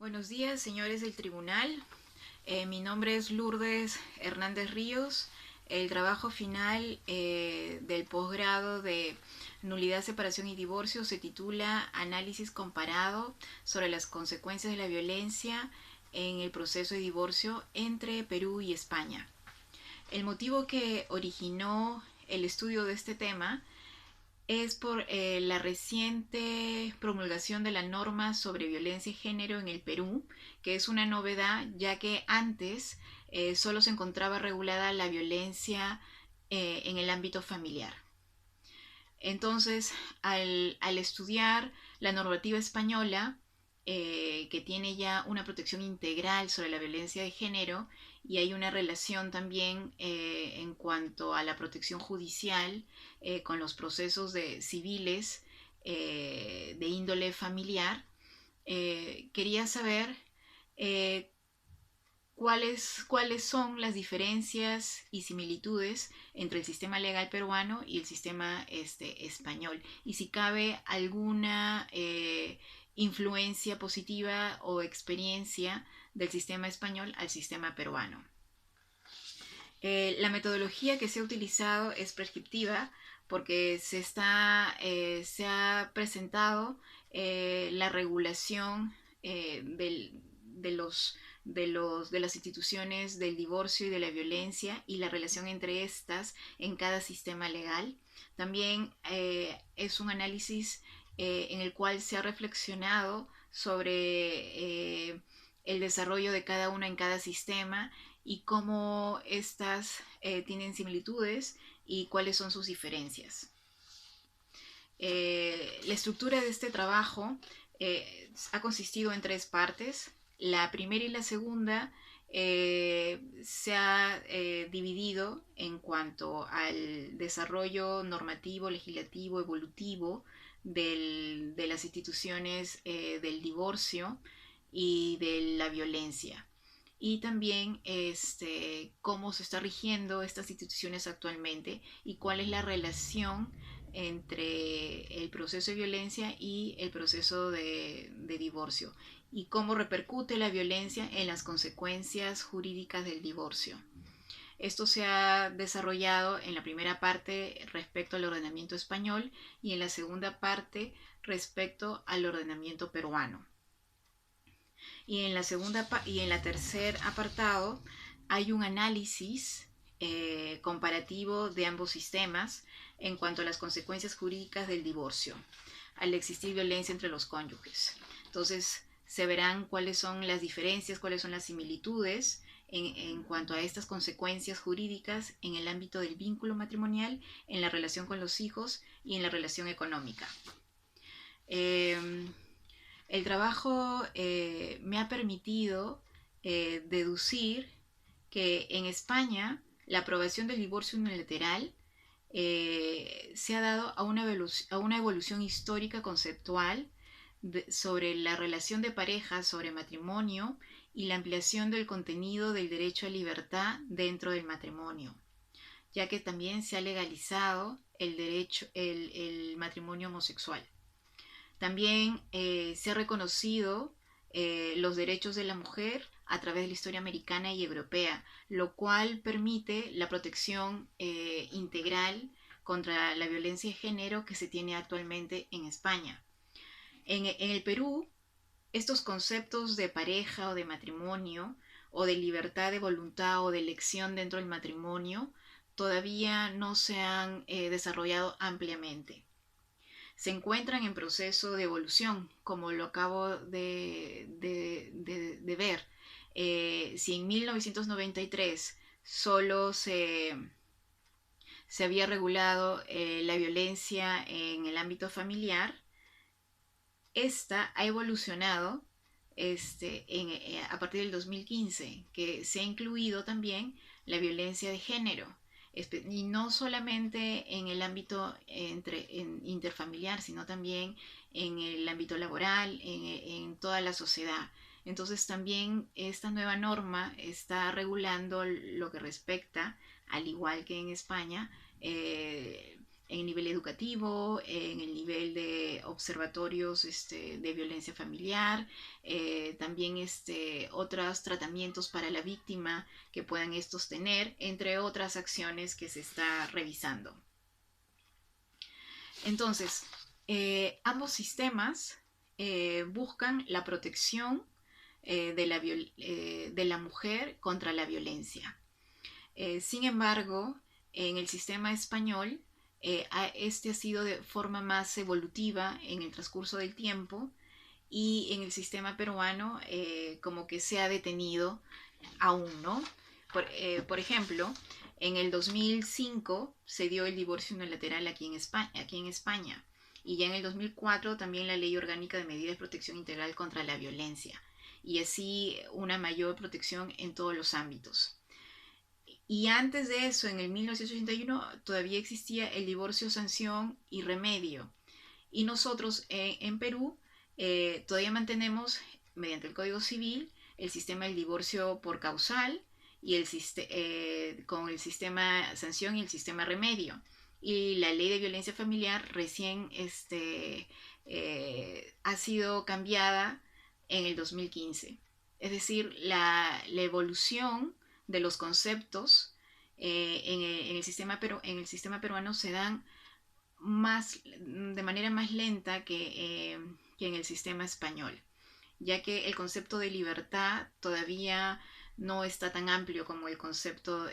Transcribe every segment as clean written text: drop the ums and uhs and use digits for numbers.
Buenos días, señores del tribunal. Mi nombre es Lourdes Hernández Ríos. El trabajo final del posgrado de Nulidad, Separación y Divorcio se titula Análisis comparado sobre las consecuencias de la violencia en el proceso de divorcio entre Perú y España. El motivo que originó el estudio de este tema es por la reciente promulgación de la norma sobre violencia y género en el Perú, que es una novedad ya que antes solo se encontraba regulada la violencia en el ámbito familiar. Entonces, al estudiar la normativa española, que tiene ya una protección integral sobre la violencia de género, y hay una relación también en cuanto a la protección judicial con los procesos civiles de índole familiar, quería saber eh, cuáles son las diferencias y similitudes entre el sistema legal peruano y el sistema español, y si cabe alguna influencia positiva o experiencia del sistema español al sistema peruano. La metodología que se ha utilizado es prescriptiva porque se ha presentado la regulación de las instituciones del divorcio y de la violencia y la relación entre estas en cada sistema legal. También es un análisis en el cual se ha reflexionado sobre el desarrollo de cada una en cada sistema y cómo estas tienen similitudes y cuáles son sus diferencias. La estructura de este trabajo ha consistido en tres partes. La primera y la segunda se ha dividido en cuanto al desarrollo normativo, legislativo, evolutivo de las instituciones del divorcio y de la violencia, y también cómo se está rigiendo estas instituciones actualmente y cuál es la relación entre el proceso de violencia y el proceso de divorcio, y cómo repercute la violencia en las consecuencias jurídicas del divorcio. Esto se ha desarrollado en la primera parte respecto al ordenamiento español y en la segunda parte respecto al ordenamiento peruano. Y en la tercer apartado hay un análisis comparativo de ambos sistemas en cuanto a las consecuencias jurídicas del divorcio al existir violencia entre los cónyuges. Entonces se verán cuáles son las diferencias, cuáles son las similitudes en cuanto a estas consecuencias jurídicas en el ámbito del vínculo matrimonial, en la relación con los hijos y en la relación económica. El trabajo me ha permitido deducir que en España la aprobación del divorcio unilateral se ha dado a una evolución histórica conceptual sobre la relación de pareja, sobre matrimonio y la ampliación del contenido del derecho a libertad dentro del matrimonio, ya que también se ha legalizado el matrimonio homosexual. También se ha reconocido los derechos de la mujer a través de la historia americana y europea, lo cual permite la protección integral contra la violencia de género que se tiene actualmente en España. En el Perú, estos conceptos de pareja o de matrimonio o de libertad de voluntad o de elección dentro del matrimonio todavía no se han desarrollado ampliamente. Se encuentran en proceso de evolución, como lo acabo de ver. Si en 1993 solo se había regulado la violencia en el ámbito familiar, esta ha evolucionado a partir del 2015, que se ha incluido también la violencia de género, y no solamente en el ámbito interfamiliar, sino también en el ámbito laboral, en toda la sociedad. Entonces también esta nueva norma está regulando lo que respecta, al igual que en España, en el nivel educativo, en el nivel de observatorios de violencia familiar, también otros tratamientos para la víctima que puedan estos tener, entre otras acciones que se está revisando. Entonces, ambos sistemas buscan la protección de la mujer contra la violencia. Sin embargo, en el sistema español, este ha sido de forma más evolutiva en el transcurso del tiempo, y en el sistema peruano como que se ha detenido aún, ¿no? Por ejemplo, en el 2005 se dio el divorcio unilateral aquí en España, y ya en el 2004 también la Ley Orgánica de Medidas de Protección Integral contra la Violencia, y así una mayor protección en todos los ámbitos. Y antes de eso, en el 1981, todavía existía el divorcio, sanción y remedio. Y nosotros en Perú todavía mantenemos, mediante el Código Civil, el sistema del divorcio por causal y con el sistema sanción y el sistema remedio. Y la ley de violencia familiar recién ha sido cambiada en el 2015. Es decir, la evolución de los conceptos en el sistema peruano se dan de manera más lenta que en el sistema español, ya que el concepto de libertad todavía no está tan amplio como el concepto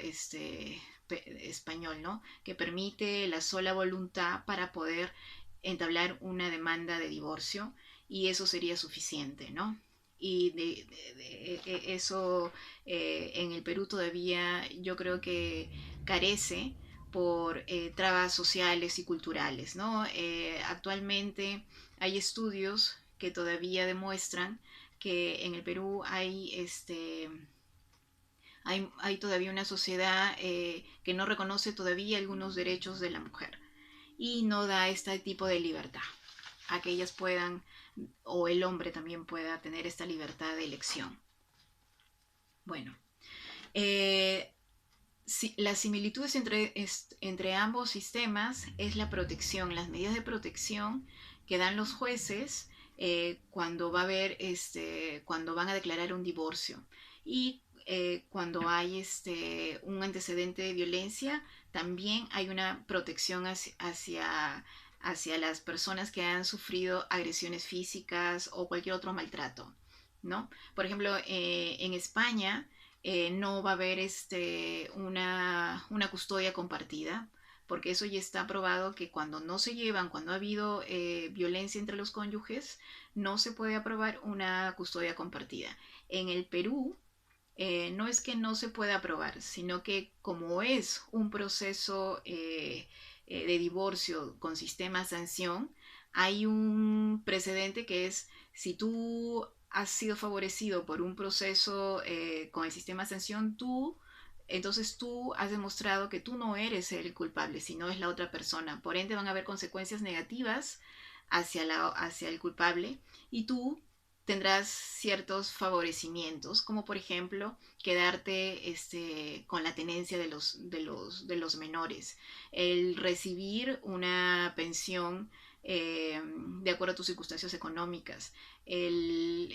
español, ¿no? Que permite la sola voluntad para poder entablar una demanda de divorcio, y eso sería suficiente, ¿no? Y eso en el Perú todavía yo creo que carece por trabas sociales y culturales, ¿no? Actualmente hay estudios que todavía demuestran que en el Perú hay todavía una sociedad que no reconoce todavía algunos derechos de la mujer y no da este tipo de libertad a que ellas puedan, o el hombre también pueda tener esta libertad de elección. Bueno, las similitudes entre ambos sistemas es la protección, las medidas de protección que dan los jueces cuando cuando van a declarar un divorcio, y cuando hay un antecedente de violencia, también hay una protección hacia las personas que han sufrido agresiones físicas o cualquier otro maltrato, ¿no? Por ejemplo, en España no va a haber una custodia compartida, porque eso ya está probado que cuando no se llevan, cuando ha habido violencia entre los cónyuges, no se puede aprobar una custodia compartida. En el Perú, no es que no se pueda aprobar, sino que como es un proceso de divorcio con sistema sanción, hay un precedente que es: si tú has sido favorecido por un proceso con el sistema sanción, entonces tú has demostrado que tú no eres el culpable, sino es la otra persona. Por ende van a haber consecuencias negativas hacia el culpable, y tú tendrás ciertos favorecimientos, como por ejemplo quedarte con la tenencia de los menores, el recibir una pensión de acuerdo a tus circunstancias económicas, el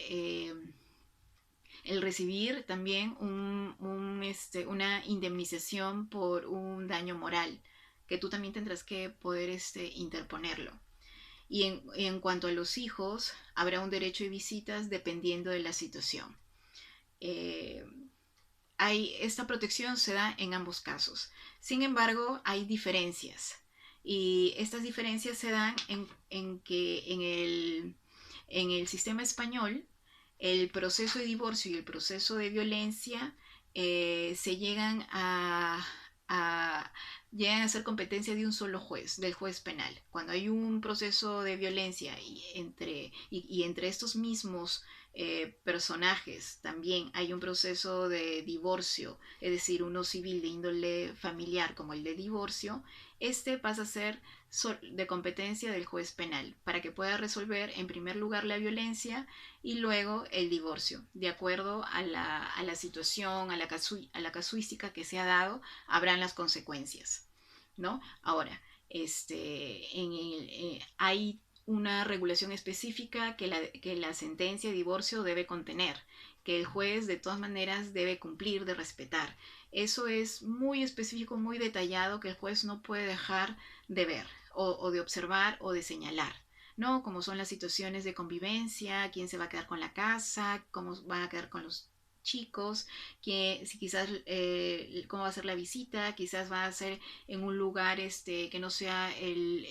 recibir también una indemnización por un daño moral, que tú también tendrás que poder interponerlo. Y en cuanto a los hijos, habrá un derecho de visitas dependiendo de la situación. Esta protección se da en ambos casos. Sin embargo, hay diferencias. Y estas diferencias se dan en que en el sistema español, el proceso de divorcio y el proceso de violencia llegan a ser competencia de un solo juez, del juez penal. Cuando hay un proceso de violencia y entre estos mismos personajes también hay un proceso de divorcio, es decir, uno civil de índole familiar como el de divorcio, pasa a ser de competencia del juez penal, para que pueda resolver en primer lugar la violencia y luego el divorcio. De acuerdo a la situación, a la casuística que se ha dado, habrán las consecuencias, ¿no? Ahora, hay una regulación específica que la sentencia de divorcio debe contener, que el juez de todas maneras debe cumplir, de respetar. Eso es muy específico, muy detallado, que el juez no puede dejar de ver o de observar o de señalar. ¿No? Como son las situaciones de convivencia, quién se va a quedar con la casa, cómo van a quedar con los chicos, que si quizás cómo va a ser la visita, quizás va a ser en un lugar que no sea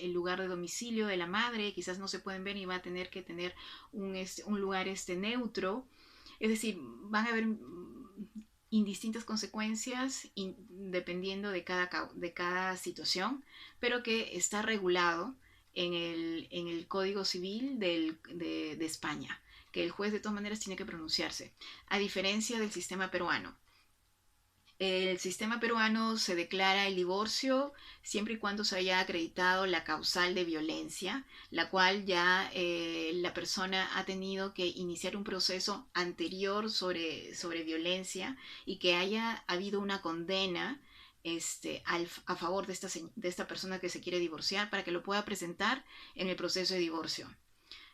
lugar de domicilio de la madre, quizás no se pueden ver y va a tener que tener un lugar neutro. Es decir, van a haber indistintas consecuencias dependiendo de cada situación, pero que está regulado en el Código Civil de España, que el juez de todas maneras tiene que pronunciarse, a diferencia del sistema peruano. El sistema peruano se declara el divorcio siempre y cuando se haya acreditado la causal de violencia, la cual ya la persona ha tenido que iniciar un proceso anterior sobre violencia y que haya habido una condena a favor de esta persona que se quiere divorciar para que lo pueda presentar en el proceso de divorcio.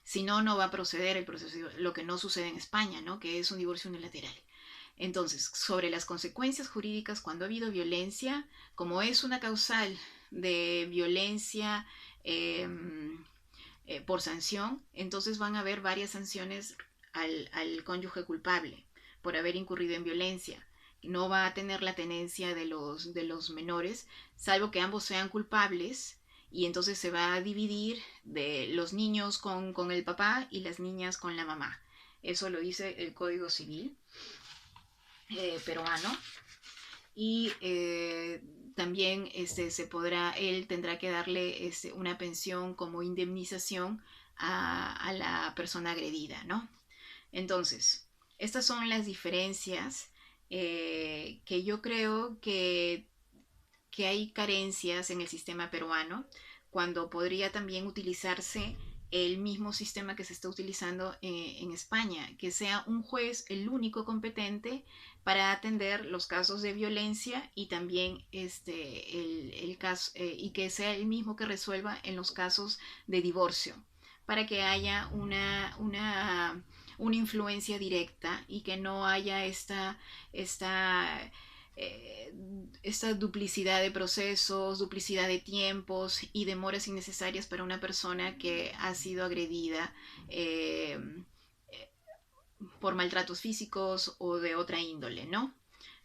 Si no, no va a proceder el proceso, lo que no sucede en España, ¿no? Que es un divorcio unilateral. Entonces, sobre las consecuencias jurídicas cuando ha habido violencia, como es una causal de violencia eh, por sanción, entonces van a haber varias sanciones al cónyuge culpable por haber incurrido en violencia. No va a tener la tenencia de los menores, salvo que ambos sean culpables, y entonces se va a dividir de los niños con el papá y las niñas con la mamá. Eso lo dice el Código Civil peruano. Y también él tendrá que darle una pensión como indemnización a la persona agredida, ¿no? Entonces, estas son las diferencias que yo creo que hay carencias en el sistema peruano, cuando podría también utilizarse el mismo sistema que se está utilizando en España, que sea un juez el único competente para atender los casos de violencia y también el caso, y que sea el mismo que resuelva en los casos de divorcio, para que haya una influencia directa y que no haya esta eh, esta duplicidad de procesos, duplicidad de tiempos y demoras innecesarias para una persona que ha sido agredida eh, por maltratos físicos o de otra índole, ¿no?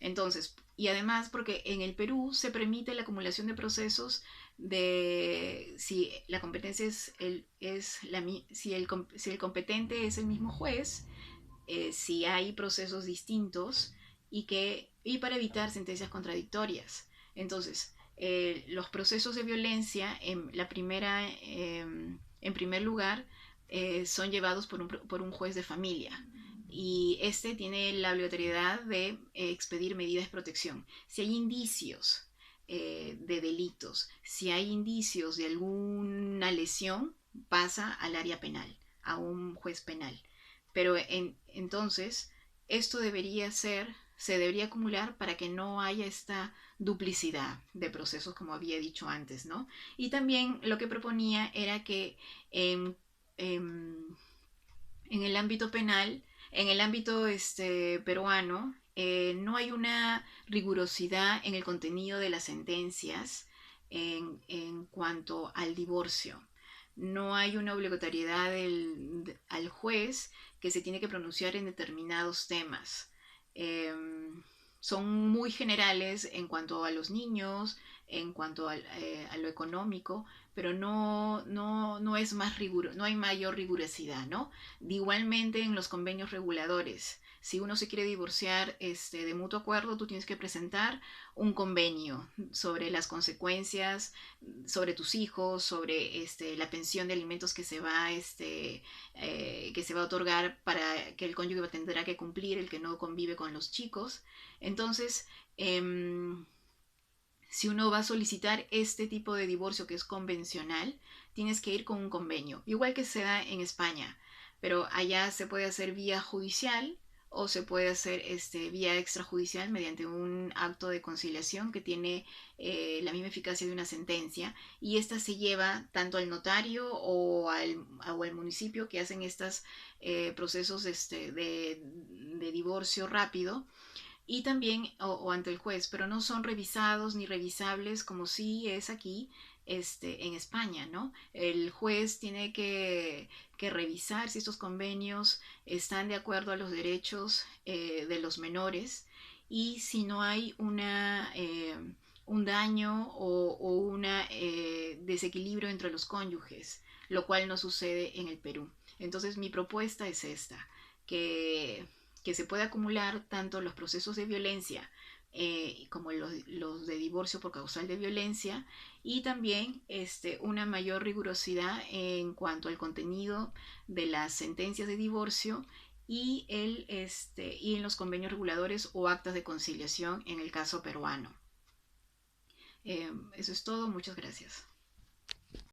Entonces, y además porque en el Perú se permite la acumulación de procesos de si la competencia si el competente es el mismo juez, si hay procesos distintos y para evitar sentencias contradictorias. Entonces, los procesos de violencia, en primer lugar, son llevados por un juez de familia y este tiene la obligatoriedad de expedir medidas de protección. Si hay indicios de delitos, si hay indicios de alguna lesión, pasa al área penal, a un juez penal. Pero entonces, esto se debería acumular para que no haya esta duplicidad de procesos, como había dicho antes, ¿no? Y también lo que proponía era que en, en, en el ámbito penal, en el ámbito peruano, no hay una rigurosidad en el contenido de las sentencias en cuanto al divorcio. No hay una obligatoriedad al juez que se tiene que pronunciar en determinados temas. Eh, Son muy generales en cuanto a los niños, en cuanto a lo económico, pero no es más riguroso, no hay mayor rigurosidad, ¿no? Igualmente en los convenios reguladores, si uno se quiere divorciar de mutuo acuerdo, tú tienes que presentar un convenio sobre las consecuencias, sobre tus hijos, sobre la pensión de alimentos que se va a otorgar para que el cónyuge tendrá que cumplir, el que no convive con los chicos. Entonces, si uno va a solicitar este tipo de divorcio que es convencional, tienes que ir con un convenio, igual que se da en España, pero allá se puede hacer vía judicial o se puede hacer vía extrajudicial mediante un acto de conciliación que tiene la misma eficacia de una sentencia, y esta se lleva tanto al notario o al municipio que hacen estos procesos de divorcio rápido, y también o ante el juez, pero no son revisados ni revisables como sí es aquí en España, ¿no? El juez tiene que revisar si estos convenios están de acuerdo a los derechos de los menores, y si no hay un daño o un desequilibrio entre los cónyuges, lo cual no sucede en el Perú. Entonces mi propuesta es esta, que se puede acumular tanto los procesos de violencia como los de divorcio por causal de violencia, y también una mayor rigurosidad en cuanto al contenido de las sentencias de divorcio y en los convenios reguladores o actas de conciliación en el caso peruano. Eso es todo, muchas gracias.